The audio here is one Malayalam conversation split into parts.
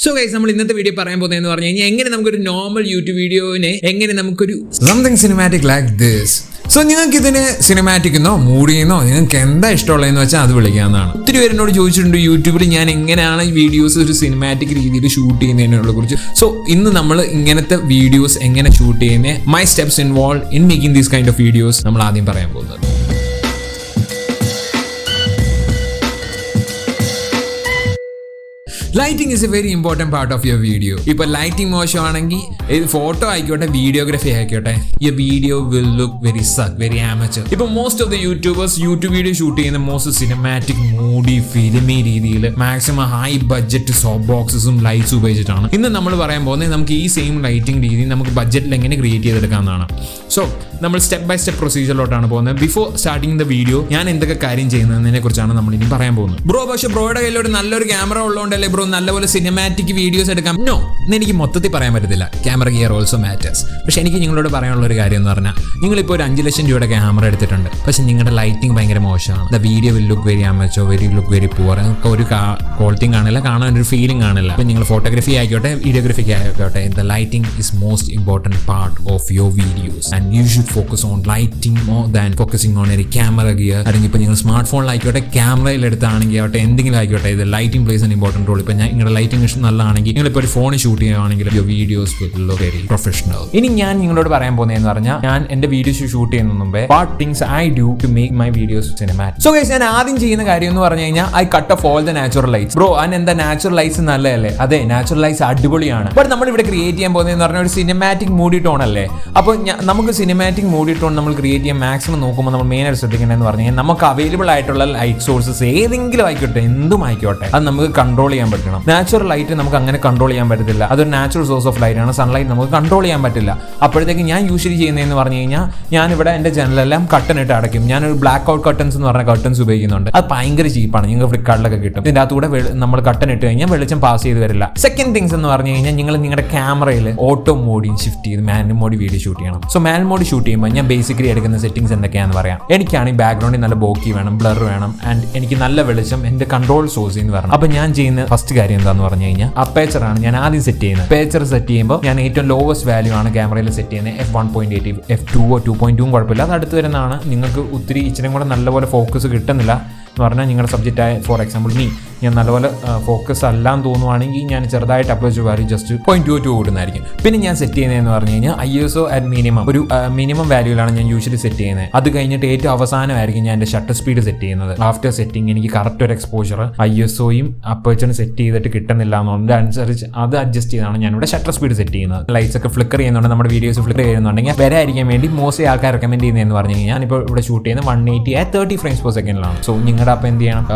സോ ഗൈസ്, നമ്മൾ ഇന്നത്തെ വീഡിയോ പറയാൻ പോകുന്നതെന്ന് പറഞ്ഞു കഴിഞ്ഞാൽ എങ്ങനെ നമുക്കൊരു നോർമൽ യൂട്യൂബ് വീഡിയോനെ എങ്ങനെ നമുക്കൊരു something cinematic like this. So നിങ്ങൾക്ക് ഇതിന് സിനിമാറ്റിക്കുന്നോ മൂഡിയെന്നോ നിങ്ങൾക്ക് എന്താ ഇഷ്ടമുള്ളതെന്ന് വെച്ചാൽ അത് വിളിക്കാവുന്നതാണ്. ഒത്തിരി പേര് എന്നോട് ചോദിച്ചിട്ടുണ്ട് യൂട്യൂബിൽ ഞാൻ എങ്ങനെയാണ് വീഡിയോസ് ഒരു സിനിമാറ്റിക് രീതിയിൽ ഷൂട്ട് ചെയ്യുന്നതിനെ കുറിച്ച്. സോ ഇന്ന് നമ്മൾ ഇങ്ങനത്തെ വീഡിയോസ് എങ്ങനെ ഷൂട്ട് ചെയ്യുന്നത്, my steps involve in making these kind of videos നമ്മൾ ആദ്യം പറയാൻ പോകുന്നത്. Lighting is a very important part of your video. ഇപ്പോൾ ലൈറ്റിംഗ് മോശമാണെങ്കിൽ ഫോട്ടോ ആയിക്കോട്ടെ, വീഡിയോഗ്രാഫി ആയിക്കോട്ടെ, your video will look very very amateur. ഇപ്പോൾ most of the YouTubers YouTube video shoot ചെയ്യുന്ന മോസ്റ്റ് സിനിമാറ്റിക് മൂഡി ഫിലിമി രീതിയിൽ മാക്സിമം ഹൈ ബഡ്ജറ്റ് സോഫ്റ്റ് ബോക്സസും ലൈറ്റ്സ് ഉപയോഗിച്ചിട്ടാണ്. ഇന്ന് നമ്മൾ പറയാൻ പോകുന്നത് നമുക്ക് ഈ സെയിം ലൈറ്റിംഗ് രീതി നമുക്ക് ബഡ്ജറ്റിൽ എങ്ങനെ ക്രിയേറ്റ് ചെയ്തെടുക്കാമെന്നാണ്. സോ നമ്മൾ സ്റ്റെപ്പ് ബൈ സ്റ്റെപ്പ് പ്രൊസീജിയറിലോട്ടാണ് പോകുന്നത്. ബിഫോർ സ്റ്റാർട്ടിങ് ദ വീഡിയോ ഞാൻ എന്തൊക്കെ കാര്യം ചെയ്യുന്നതിനെ കുറിച്ചാണ് നമ്മൾ ഇനി പറയാൻ പോകുന്നത്. ബ്രോ, പക്ഷേ ബ്രോയുടെ കയ്യിൽ ഒരു നല്ലൊരു ക്യാമറ ഉള്ളതുകൊണ്ടല്ലേ ബ്രോ നല്ലപോലെ സിനിമാറ്റിക് വീഡിയോസ് എടുക്കാം? നോ, എനിക്ക് മൊത്തത്തിൽ പറയാൻ പറ്റത്തില്ല. Camera gear also matters. പക്ഷേ എനിക്ക് നിങ്ങളോട് പറയാനുള്ള ഒരു കാര്യം എന്ന് പറഞ്ഞാൽ, നിങ്ങളിപ്പോൾ ഒരു 5 ലക്ഷം രൂപയുടെ ക്യാമറ എടുത്തിട്ടുണ്ട്, പക്ഷേ നിങ്ങളുടെ ലൈറ്റിംഗ് ഭയങ്കര മോശമാണ്. The video will look very അമച്ചോ, ലുക്ക് വെരി പുവർ. നിങ്ങൾക്ക് ഒരു ക്വാളിറ്റിയും കാണില്ല, കാണാൻ ഒരു ഫീലിംഗ് കാണില്ല. അപ്പോൾ നിങ്ങൾ ഫോട്ടോഗ്രാഫി ആയിക്കോട്ടെ, വീഡിയോഗ്രാഫിക്ക് ആയിക്കോട്ടെ, the lighting is most important part of your videos and you should focus on lighting more than focusing on ഒരു ക്യാമറ ഗിയർ. അല്ലെങ്കിൽ ഇപ്പോൾ നിങ്ങൾ സ്മാർട്ട് ഫോണിലായിക്കോട്ടെ, ക്യാമറയിൽ എടുത്താണെങ്കിൽ ആവട്ടെ, എന്തെങ്കിലും ആയിക്കോട്ടെ, ഇത് lighting plays an important role. ഇപ്പോൾ നിങ്ങളുടെ ലൈറ്റിംഗ് ഇഷ്ടം നല്ലതാണെങ്കിൽ, നിങ്ങളിപ്പോൾ ഒരു ഫോൺ ഷൂട്ട് ചെയ്യുകയാണെങ്കിൽ your videos will look very professional. ഇനി ഞാൻ നിങ്ങളോട് പറയാൻ പോകുന്നതെന്ന് പറഞ്ഞാൽ, ഞാൻ എൻ്റെ വീഡിയോസ് ഷൂട്ട് ചെയ്യുന്നതിന് മുമ്പേ what things I do to make my videos cinematic. So guys, ഞാൻ ആദ്യം ചെയ്യുന്ന കാര്യം എന്ന് പറഞ്ഞു കഴിഞ്ഞാൽ I cut off all the natural lights. Bro, അതിനെന്താ നാച്ചുറൽ ലൈറ്റ്സ് നല്ലതല്ലേ? അതെ, നാച്ചുറൽ ലൈറ്റ്സ് അടിപൊളിയാണ്. ബട്ട് നമ്മൾ ഇവിടെ ക്രിയേറ്റ് ചെയ്യാൻ പോകുന്നതെന്ന് പറഞ്ഞാൽ ഒരു സിനിമാറ്റിക് മൂഡി ടോൺ അല്ലേ? അപ്പോൾ നമുക്ക് സിനിമാറ്റിക് മൂഡി ടോൺ നമ്മൾ ക്രിയേറ്റ് ചെയ്യാൻ മാക്സിമം നോക്കുമ്പോൾ നമ്മൾ മെയിൻ ആയിട്ട് ശ്രദ്ധിക്കേണ്ടതെന്ന് പറഞ്ഞു കഴിഞ്ഞാൽ, നമുക്ക് അവൈലബിൾ ആയിട്ടുള്ള ലൈറ്റ് സോഴ്സസ് ഏതെങ്കിലും ആയിക്കോട്ടെ, എന്തും ആയിക്കോട്ടെ, അത് നമുക്ക് കൺട്രോൾ ചെയ്യാൻ പറ്റണം. നാച്ചുറൽ ലൈറ്റ് നമുക്ക് അങ്ങനെ കൺട്രോൾ ചെയ്യാൻ പറ്റത്തില്ല. അതൊരു നാച്ചുറൽ സോഴ്സ് ഓഫ് ലൈറ്റ് ആണ്. സൺലൈറ്റ് നമുക്ക് കൺട്രോൾ ചെയ്യാൻ പറ്റില്ല. അപ്പോഴത്തേക്ക് ഞാൻ യൂഷ്വലി ചെയ്യുന്നതെന്ന് പറഞ്ഞു കഴിഞ്ഞാൽ, ഞാനിവിടെ എൻ്റെ ജനലെല്ലാം കട്ടൺ ഇട്ട് അടയ്ക്കും. ഞാനൊരു ബ്ലാക്ക് ഔട്ട് കട്ടൻസ് എന്ന് പറഞ്ഞ കട്ടൻസ് ഉപയോഗിക്കുന്നുണ്ട്. അത് ഭയങ്കര ചീപ്പാണ്, നിങ്ങൾക്ക് ഫ്ലിപ്കാർട്ടിലൊക്കെ കിട്ടും. ഇതിൻ്റെ അകത്തൂടെ നമ്മൾ കട്ടൺ ഇട്ട് കഴിഞ്ഞാൽ വെളിച്ചം പാസ് ചെയ്ത് വരില്ല. സെക്കൻഡ് തിങ്സ് എന്ന് പറഞ്ഞു കഴിഞ്ഞാൽ, നിങ്ങൾ നിങ്ങളുടെ ക്യാമറയിൽ ഓട്ടോ മോഡിൽ ഷിഫ്റ്റ് ചെയ്ത് മാനുവൽ മോഡ് വീഡിയോ ഷൂട്ട് ചെയ്യണം. സോ മാനുവൽ മോഡ് ഷൂട്ട് ചെയ്യുമ്പോൾ ഞാൻ ബേസിക്കലി എടുക്കുന്ന സെറ്റിംഗ്സ് എന്തൊക്കെയാണെന്ന് പറയാം. എനിക്കാണെങ്കിൽ ബാക്ക്ഗ്രൗണ്ടിൽ നല്ല ബോക്കി വേണം, ബ്ലർ വേണം, ആൻഡ് എനിക്ക് നല്ല വെളിച്ചം എൻ്റെ കൺട്രോൾ സോഴ്സിൽ നിന്ന് വരണം. അപ്പോൾ ഞാൻ ചെയ്യുന്ന ഫസ്റ്റ് കാര്യം എന്താണെന്ന് പറഞ്ഞു കഴിഞ്ഞാൽ, അപ്പേച്ചർ ആണ് ഞാൻ ആദ്യം സെറ്റ് ചെയ്യുന്നത്. അപ്പേച്ചർ സെറ്റ് ചെയ്യുമ്പോൾ ഞാൻ ഏറ്റവും ലോവസ്റ്റ് വാല്യൂ ആണ് ക്യാമറയിൽ സെറ്റ് ചെയ്യുന്നത്. f1.8, f2 2.2 കുഴപ്പമില്ല, അത് അടുത്ത് വരുന്നതാണ്. നിങ്ങൾക്ക് ഒത്തിരി ഇച്ചിരി കൂടെ നല്ലപോലെ ഫോക്കസ് കിട്ടുന്നില്ല എന്ന് പറഞ്ഞാൽ നിങ്ങളുടെ സബ്ജക്റ്റായ, ഫോർ എക്സാമ്പിൾ ഞാൻ നല്ലപോലെ ഫോക്കസ് അല്ലാന്ന് തോന്നുവാണെങ്കിൽ ഞാൻ ചെറുതായിട്ട് അപ്രോച്ച് വാല്യൂ ജസ്റ്റ് 0.22 കൂടുന്നതായിരിക്കും. പിന്നെ ഞാൻ സെറ്റ് ചെയ്യുന്നതെന്ന് പറഞ്ഞു കഴിഞ്ഞാൽ ISO അറ്റ് മിനിമം, ഒരു മിനിമം വാല്യൂലാണ് ഞാൻ യൂഷ്വലി സെറ്റ് ചെയ്യുന്നത്. അത് കഴിഞ്ഞിട്ട് ഏറ്റവും അവസാനമായിരിക്കും ഞാൻ എൻ്റെ ഷട്ടർ സ്പീഡ് സെറ്റ് ചെയ്യുന്നത്. ആഫ്റ്റർ സെറ്റിംഗ് എനിക്ക് കറക്റ്റ് ഒരു എക്സ്പോഷർ ISOയും അപ്പേച്ചറും സെറ്റ് ചെയ്തിട്ട് കിട്ടുന്നില്ല എന്നുള്ളത് അനുസരിച്ച് അത് അഡ്ജസ്റ്റ് ചെയ്താണ് ഞാനിവിടെ ഷട്ടർ സ്പീഡ് സെറ്റ് ചെയ്യുന്നത്. ലൈറ്റ്സ് ഒക്കെ ഫ്ലിക്കർ ചെയ്യുന്നുണ്ട്, നമ്മുടെ വീഡിയോസ് ഫ്ലിക്കർ ചെയ്യുന്നുണ്ടെങ്കിൽ വരായിരിക്കാൻ വേണ്ടി മോസ്റ്റ്ലി ആൾക്കാർ റെക്കമെൻഡ് ചെയ്യുന്നതെന്ന് പറഞ്ഞു കഴിഞ്ഞാൽ, ഞാനിപ്പോൾ ഇവിടെ ഷൂട്ട് ചെയ്യുന്നത് 180 at 30 frames per second. So നിങ്ങളുടെ അപ്പോൾ എന്ത് ചെയ്യണം,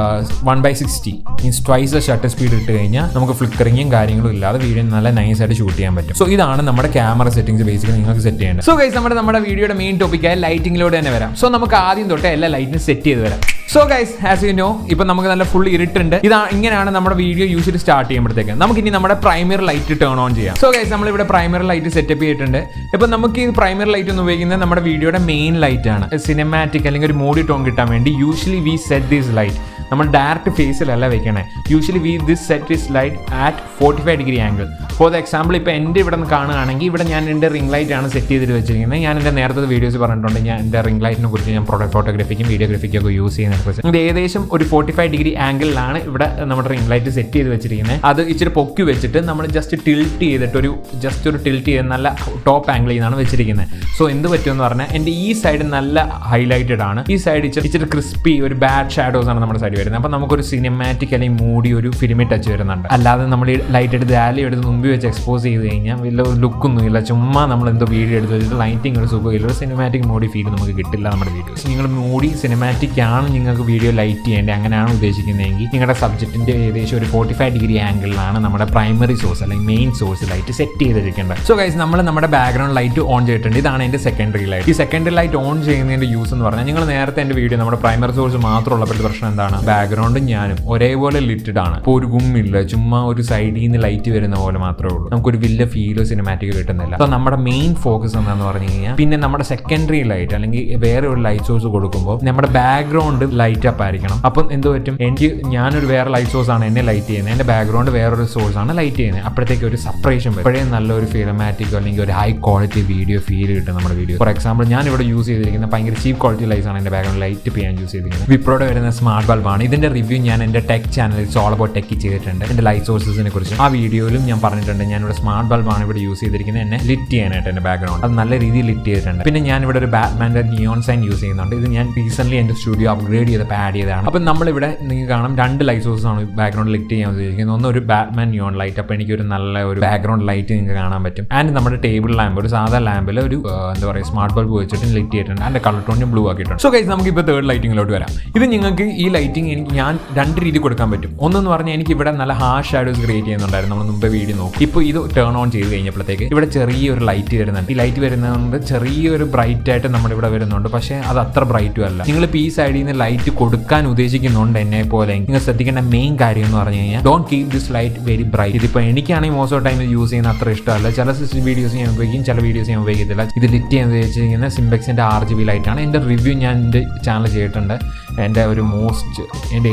1/60 മീൻസ് ട്വൈസ് ഷട്ടർ സ്പീഡ് ഇട്ട് കഴിഞ്ഞാൽ നമുക്ക് ഫ്ലിക്കറിങ്ങും കാര്യങ്ങളും ഇല്ലാതെ വീഡിയോ നല്ല നൈസായിട്ട് ഷൂട്ട് ചെയ്യാൻ പറ്റും. സോ ഇതാണ് നമ്മുടെ ക്യാമറ സെറ്റിംഗ്സ് ബേസിക്കലി നിങ്ങൾക്ക് സെറ്റ് ചെയ്യേണ്ടത്. സോ ഗൈസ്, നമ്മുടെ വീഡിയോയുടെ മെയിൻ ടോപ്പിക്കായ ലൈറ്റിംഗിലൂടെ തന്നെ വരാം. സോ നമുക്ക് ആദ്യം തൊട്ട് എല്ലാ ലൈറ്റിനും സെറ്റ് ചെയ്ത് വരാം. So guys, as you know, ഇപ്പം നമുക്ക് നല്ല ഫുൾ ഇരുട്ടുണ്ട്. ഇങ്ങനെയാണ് നമ്മുടെ വീഡിയോ യൂഷ്വലി സ്റ്റാർട്ട് ചെയ്യുമ്പോഴത്തേക്ക്. നമുക്കിനി നമ്മുടെ പ്രൈമറി ലൈറ്റ് ടേൺ ഓൺ ചെയ്യാം. സോ ഗൈസ്, നമ്മളിവിടെ പ്രൈമറി ലൈറ്റ് സെറ്റപ്പ് ചെയ്തിട്ടുണ്ട്. ഇപ്പം നമുക്ക് ഈ പ്രൈമറി ലൈറ്റ് എന്ന് ഉപയോഗിക്കുന്നത് നമ്മുടെ വീഡിയോയുടെ മെയിൻ ലൈറ്റ് ആണ്. സിനിമാറ്റിക് അല്ലെങ്കിൽ ഒരു മൂഡി ടോൺ കിട്ടാൻ വേണ്ടി usually we set this light. നമ്മൾ ഡയറക്റ്റ് ഫേസിലല്ല വെക്കണേ. Usually we this set this light at 45 degree angle. For the example, ഇപ്പോൾ എൻ്റെ ഇവിടെ നിന്ന് കാണുകയാണെങ്കിൽ ഇവിടെ ഞാൻ എൻ്റെ റിംഗ് ലൈറ്റ് ആണ് സെറ്റ് ചെയ്തിട്ട് വെച്ചിരിക്കുന്നത്. ഞാൻ എൻ്റെ നേരത്തെ വീഡിയോസ് പറഞ്ഞിട്ടുണ്ട്, ഞാൻ എൻ്റെ റിംഗ് ലൈറ്റിനെ കുറിച്ച് ഞാൻ ഫോട്ടോഗ്രാഫിക്കും വീഡിയോഗ്രാഫിക്കും ഒക്കെ യൂസ് ചെയ്യുന്നതിനെ കുറിച്ച്. ഇത് ഏകദേശം ഒരു 45 degree ആംഗിളിലാണ് ഇവിടെ നമ്മുടെ റിംഗ് ലൈറ്റ് സെറ്റ് ചെയ്ത് വെച്ചിരിക്കുന്നത്. അത് ഇച്ചിരി പൊക്കി വെച്ചിട്ട് നമ്മൾ ജസ്റ്റ് ടിൽറ്റ് ചെയ്തിട്ട് ഒരു ടിൽറ്റ് ചെയ്ത് നല്ല ടോപ്പ് ആംഗിളിൽ നിന്നാണ് വെച്ചിരിക്കുന്നത്. സോ എന്ത് പറ്റുമെന്ന് പറഞ്ഞാൽ, എൻ്റെ ഈ സൈഡ് നല്ല ഹൈലൈറ്റഡ് ആണ്, ഈ സൈഡ് ഇച്ചിരി ക്രിസ്പി, ഒരു ബാഡ് ഷാഡോസ് ആണ് നമ്മുടെ സൈഡ് വരുന്നത്. അപ്പോൾ നമുക്കൊരു സിനിമാറ്റിക് അല്ലെങ്കിൽ മൂടി ഒരു ഫിലിമി ടച്ച് വരുന്നുണ്ട്. അല്ലാതെ നമ്മൾ ഈ ലൈറ്റ് എടുത്ത് വാല്യൂ എടുത്ത് മുമ്പിൽ വെച്ച് എക്സ്പോസ് ചെയ്ത് കഴിഞ്ഞാൽ വലിയ ലുക്കൊന്നും ഇല്ല. ചുമ്മാ നമ്മൾ എന്തോ വീഡിയോ എടുത്ത് വെച്ചിട്ട് ലൈറ്റിംഗ് ഒരു സുഖമില്ല, ഒരു സിനിമാറ്റിക് മൂഡി ഫീൽ നമുക്ക് കിട്ടില്ല നമ്മുടെ വീഡിയോസ്. നിങ്ങൾ മൂഡി സിനിമാറ്റിക് ആണ് നിങ്ങൾക്ക് വീഡിയോ ലൈറ്റ് ചെയ്യേണ്ടത്, അങ്ങനെയാണ് ഉദ്ദേശിക്കുന്നതെങ്കിൽ നിങ്ങളുടെ സബ്ജക്റ്റിൻ്റെ ഏകദേശം ഒരു 45 degree ആംഗിളിലാണ് നമ്മുടെ പ്രൈമറി സോഴ്സ് അല്ലെങ്കിൽ മെയിൻ സോഴ്സ് ലൈറ്റ് സെറ്റ് ചെയ്തിരിക്കേണ്ടത്. സോ ഗൈസ്, നമ്മൾ നമ്മുടെ ബാക്ക്ഗ്രൗണ്ട് ലൈറ്റ് ഓൺ ചെയ്തിട്ടുണ്ട്. ഇതാണ് എൻ്റെ സെക്കൻഡറി ലൈറ്റ്. ഈ സെക്കൻഡറി ലൈറ്റ് ഓൺ ചെയ്യുന്നതിൻ്റെ യൂസ് എന്ന് പറഞ്ഞാൽ, നിങ്ങൾ നേരത്തെ എൻ്റെ വീഡിയോ നമ്മുടെ പ്രൈമറി സോഴ്സ് മാത്രമുള്ളപ്പോഴത്തെ പ്രശ്നം എന്താണ്, ബാക്ക്ഗ്രൗണ്ടും ഞാനും ഒരേപോലെ ലിറ്റഡ് ആണ്. ഇപ്പോൾ ഒരു ഗുമ്മില്ല, ചുമ്മാ ഒരു സൈഡിൽ നിന്ന് ലൈറ്റ് വരുന്ന പോലെ മാത്രമേ ഉള്ളൂ. നമുക്കൊരു വലിയ ഫീലോ സിനിമാറ്റിക് കിട്ടുന്നില്ല. അപ്പോൾ നമ്മുടെ മെയിൻ ഫോക്കസ് എന്താണെന്ന് പറഞ്ഞു കഴിഞ്ഞാൽ, പിന്നെ നമ്മുടെ സെക്കൻഡറി ലൈറ്റ് അല്ലെങ്കിൽ വേറെ ഒരു ലൈറ്റ് സോഴ്സ് കൊടുക്കുമ്പോൾ നമ്മുടെ ബാക്ക്ഗ്രൗണ്ട് ലൈറ്റ് അപ്പ് ആയിരിക്കണം. അപ്പം എന്ത് പറ്റും, ഞാനൊരു വേറെ ലൈറ്റ് സോഴ്സ് ആണ് എന്നെ ലൈറ്റ് ചെയ്യുന്നത്, എൻ്റെ ബാക്ക്ഗ്രൗണ്ട് വേറൊരു സോഴ്സ് ആണ് ലൈറ്റ് ചെയ്യുന്നത്. അപ്പോഴത്തേക്ക് ഒരു സെപ്പറേഷൻ വരും. അപ്പോഴേ നല്ലൊരു സിനിമാറ്റിക്കോ അല്ലെങ്കിൽ ഒരു ഹൈ ക്വാളിറ്റി വീഡിയോ ഫീൽ കിട്ടും നമ്മുടെ വീഡിയോ. ഫോർ എക്സാമ്പിൾ ഞാൻ ഇവിടെ യൂസ് ചെയ്തിരിക്കുന്ന ഭയങ്കര ചീപ്പ് ക്വാളിറ്റി ലൈറ്റ്സ് ആണ് എൻ്റെ ബാക്ക്ഗ്രൗണ്ട് ലൈറ്റ് ചെയ്യാൻ യൂസ് ചെയ്തിരിക്കുന്നത്. വിപ്രോയുടെ വരുന്ന സ്മാർട്ട് ബൾബാണ്. ഇതിന്റെ റിവ്യൂ ഞാൻ എൻ്റെ ടെക് ചാനലിൽ ഓൾ അബൌട്ട് ടെക് ചെയ്തിട്ടുണ്ട്. എൻ്റെ ലൈറ്റ് സോഴ്സസിനെ കുറിച്ച് ആ വീഡിയോയിലും ഞാൻ പറഞ്ഞിട്ടുണ്ട്. ഞാനിവിടെ സ്മാർട്ട് ബൾബാണ് ഇവിടെ യൂസ് ചെയ്തിരിക്കുന്നത് എന്നെ ലിറ്റ് ചെയ്യാനായിട്ട്. എൻ്റെ ബാക്ക്ഗ്രൗണ്ട് അത് നല്ല രീതിയിൽ ലിറ്റ് ചെയ്തിട്ടുണ്ട്. പിന്നെ ഞാൻ ഇവിടെ ഒരു ബാറ്റ്മാൻ്റെ നിയോൺ സൈൻ യൂസ് ചെയ്യുന്നുണ്ട്. ഇത് ഞാൻ റീസെന്റ് എൻ്റെ സ്റ്റുഡിയോ അപ്ഗ്രേഡ് ചെയ്തപ്പോൾ ആഡ് ചെയ്തതാണ്. അപ്പം നമ്മളിവിടെ നിങ്ങൾക്ക് കാണാം 2 ലൈറ്റ് സോഴ്സ് ആണ് ബാക്ക്ഗ്രൗണ്ട് ലിറ്റ് ചെയ്യാൻ ഉദ്ദേശിക്കുന്നത്. ഒന്ന് ഒരു ബാറ്റ്മാൻ നിയോൺ ലൈറ്റ്, അപ്പോൾ എനിക്കൊരു നല്ല ഒരു ബാക്ക്ഗ്രൗണ്ട് ലൈറ്റ് നിങ്ങൾക്ക് കാണാൻ പറ്റും. ആൻഡ് നമ്മുടെ ടേബിൾ ലാമ്പ്, ഒരു സാധാ ലാമ്പിൽ ഒരു എന്താ പറയുക സ്മാർട്ട് ബൾബ് വെച്ചിട്ട് ലിറ്റ് ചെയ്തിട്ടുണ്ട്. അതിൻ്റെ കളർ ടോൺ ബ്ലൂ ആക്കിയിട്ടുണ്ട്. സോ ഗൈസ്, നമുക്ക് ഇപ്പോൾ തേർഡ് ലൈറ്റിങ്ങിലോട്ട് വരാം. ഇത് നിങ്ങൾക്ക് ഈ ലൈറ്റിംഗ് ഞാൻ 2 രീതി കൊടുക്കാൻ പറ്റും. ഒന്നെന്ന് പറഞ്ഞാൽ എനിക്ക് ഇവിടെ നല്ല ഹാഷ് ഷാഡോസ് ക്രിയേറ്റ് ചെയ്യുന്നുണ്ടായിരുന്നു, നമ്മൾ മുമ്പേ വീഡിയോ നോക്കി. ഇപ്പോൾ ഇത് ടേൺ ഓൺ ചെയ്ത് കഴിഞ്ഞപ്പോഴത്തേക്ക് ഇവിടെ ചെറിയൊരു ലൈറ്റ് വരുന്നുണ്ട്. ഈ ലൈറ്റ് വരുന്നതുകൊണ്ട് ചെറിയൊരു ബ്രൈറ്റ് ആയിട്ട് നമ്മളിവിടെ വരുന്നുണ്ട്. പക്ഷേ അത് അത്ര ബ്രൈറ്റും അല്ല. നിങ്ങളിപ്പോൾ ഈ സൈഡിൽ നിന്ന് ലൈറ്റ് കൊടുക്കാൻ ഉദ്ദേശിക്കുന്നുണ്ട് എന്നെ പോലെ, നിങ്ങൾ ശ്രദ്ധിക്കേണ്ട മെയിൻ കാര്യം എന്ന് പറഞ്ഞു കഴിഞ്ഞാൽ don't keep this light very bright. ഇതിപ്പോൾ എനിക്കാണെങ്കിൽ മോസ്റ്റ് ഓഫ് ടൈം യൂസ് ചെയ്യുന്ന അത്ര ഇഷ്ടമല്ല. ചില വീഡിയോസ് ഞാൻ ഉപയോഗിക്കും, ചില വീഡിയോസ് ഞാൻ ഉപയോഗിക്കത്തില്ല. ഇത് ലിറ്റ് ചെയ്യാൻ ഉദ്ദേശിക്കുന്ന സിംബെക്സിൻ്റെ RGB ലൈറ്റാണ്. എൻ്റെ റിവ്യൂ ഞാൻ എൻ്റെ ചാനൽ ചെയ്തിട്ടുണ്ട്. എൻ്റെ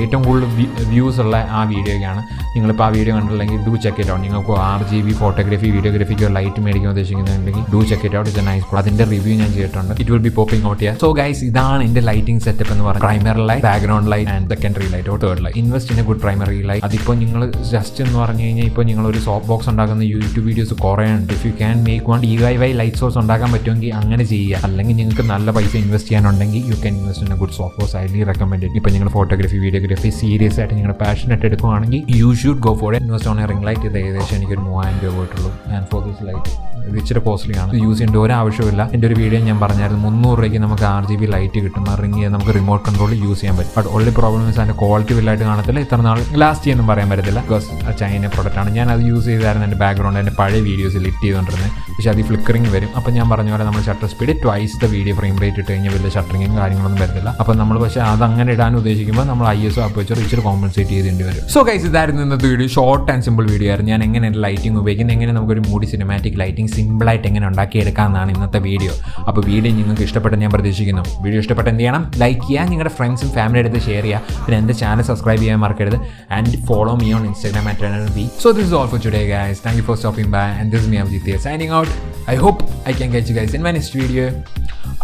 ഏറ്റവും കൂടുതൽ വ്യൂസ് ഉള്ള ആ വീഡിയോയ്ക്കാണ്. നിങ്ങളിപ്പോൾ ആ വീഡിയോ കണ്ടില്ലെങ്കിൽ ഡു ചെക്ക് ഇറ്റ് ഔട്ട്. നിങ്ങൾക്ക് RGB ഫോട്ടോഗ്രാഫി വീഡിയോഗ്രാഫിക്കോ ലൈറ്റ് മേടിക്കാൻ ഉദ്ദേശിക്കുന്നുണ്ടെങ്കിൽ do check it out. It's a nice product. അതിൻ്റെ റിവ്യൂ ഞാൻ ചെയ്തിട്ടുണ്ട്. It will be popping out here. So guys, ഇതാണ് എൻ്റെ ലൈറ്റിംഗ് സെറ്റപ്പ് എന്ന് പറയുന്നത്. Primary light, background light and secondary light or third light. Invest in a good primary light. അതിപ്പോൾ നിങ്ങൾ ജസ്റ്റ് എന്ന് പറഞ്ഞു കഴിഞ്ഞാൽ ഇപ്പോൾ നിങ്ങളൊരു സോഫ്റ്റ് ബോക്സ് ഉണ്ടാക്കുന്ന യൂട്യൂബ് വീഡിയോസ് കുറേ ഉണ്ട്. If you can make one DIY light source ഉണ്ടാക്കാൻ പറ്റുമെങ്കിൽ അങ്ങനെ ചെയ്യുക. അല്ലെങ്കിൽ നിങ്ങൾക്ക് നല്ല പൈസ ഇൻവെസ്റ്റ് ചെയ്യാനുണ്ടെങ്കിൽ you can invest in a good soft box. Highly recommend. ഇപ്പോൾ നിങ്ങൾ ഫോട്ടോഗ്രാഫി വീഡിയോഗ്രാഫി സീരിയസ് ആയിട്ട് നിങ്ങളുടെ പാഷനായിട്ട് എടുക്കുകയാണെങ്കിൽ you should go for it. Invest on a ring light. ഇത് ഏകദേശം എനിക്കൊരു 3000 രൂപ പോയിട്ടുള്ളൂ. ആൻഡ് ഫോർ ദിസ് ലൈറ്റ് ഇത് ഇച്ചിരി കോസ്റ്റ്ലിയാണ്. യൂസ് ചെയ്യേണ്ട ഒരു ആവശ്യമില്ല. എൻ്റെ ഒരു വീഡിയോ ഞാൻ പറഞ്ഞായിരുന്നു 300 രൂപയ്ക്ക് നമുക്ക് RGB ലൈറ്റ് കിട്ടും. ആ റിംഗ് ചെയ്ത് നമുക്ക് റിമോട്ട് കൺട്രോൾ യൂസ് ചെയ്യാൻ പറ്റും. ബട്ട് ഓൺലി പ്രോബ്ലം മീൻസ് അതിൻ്റെ ക്വാളിറ്റി വലുതായിട്ട് കാണത്തില്ല. ഇത്ര നാൾ ലാസ്റ്റ് ചെയ്യുന്നു പറയാൻ പറ്റത്തില്ല. ബിക്കോസ് ചൈന പ്രോഡക്റ്റാണ്. ഞാൻ അത് യൂസ് ചെയ്തായിരുന്നു എൻ്റെ ബാക്ക്ഗ്രൗണ്ട് എൻ്റെ പഴയ വീഡിയോസ് ലിറ്റ് ചെയ്തുകൊണ്ടിരുന്നത്. പക്ഷേ അത് ഫ്ലിക്കറിങ് വരും. അപ്പോൾ ഞാൻ പറഞ്ഞ പോലെ നമ്മൾ shutter speed twice the video frame rate ഇട്ട് കഴിഞ്ഞാൽ വലിയ ഷട്ടറിങ്ങും കാര്യങ്ങളൊന്നും വരത്തില്ല. അപ്പോൾ നമ്മൾ പക്ഷേ അത് അങ്ങനെ ഇടാൻ ഉദ്ദേശിക്കുമ്പോൾ നമ്മൾ ISO അപ്പേച്ചർ ഇച്ചിരി കോമ്പൻസേറ്റ് ചെയ്തേണ്ടി വരും. സോ ഗൈസ്, ഇതായിരുന്നു ഇന്നത്തെ video. Short and simple video ആയിരുന്നു. ഞാൻ എങ്ങനെ ലൈറ്റിംഗ് ഉപയോഗിക്കുന്നത്, എങ്ങനെ നമുക്കൊരു മൂടി സിനിമാറ്റിക് ലൈറ്റിംഗ് സിമ്പിളായിട്ട് എങ്ങനെ ഉണ്ടാക്കിയെടുക്കാമെന്നാണ് ഇന്നത്തെ വീഡിയോ. അപ്പോൾ വീഡിയോ നിങ്ങൾക്ക് ഇഷ്ടപ്പെട്ടെന്ന് ഞാൻ പ്രതീക്ഷിക്കുന്നു. വീഡിയോ ഇഷ്ടപ്പെട്ട എന്ത് ചെയ്യണം? ലൈക്ക് ചെയ്യുക, നിങ്ങളുടെ ഫ്രണ്ട്സും ഫാമിലി അടുത്ത് ഷെയർ ചെയ്യുക. പിന്നെ എൻ്റെ ചാനൽ സബ്സ്ക്രൈബ് ചെയ്യാൻ മറക്കരുത്. And follow me on Instagram @Eternalbee. So this is all for today, guys. Thank you for stopping by. And this is me, Abhijit, signing out. I hope I can catch you guys in my next video.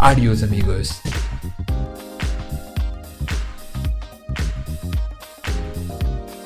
Adios, amigos.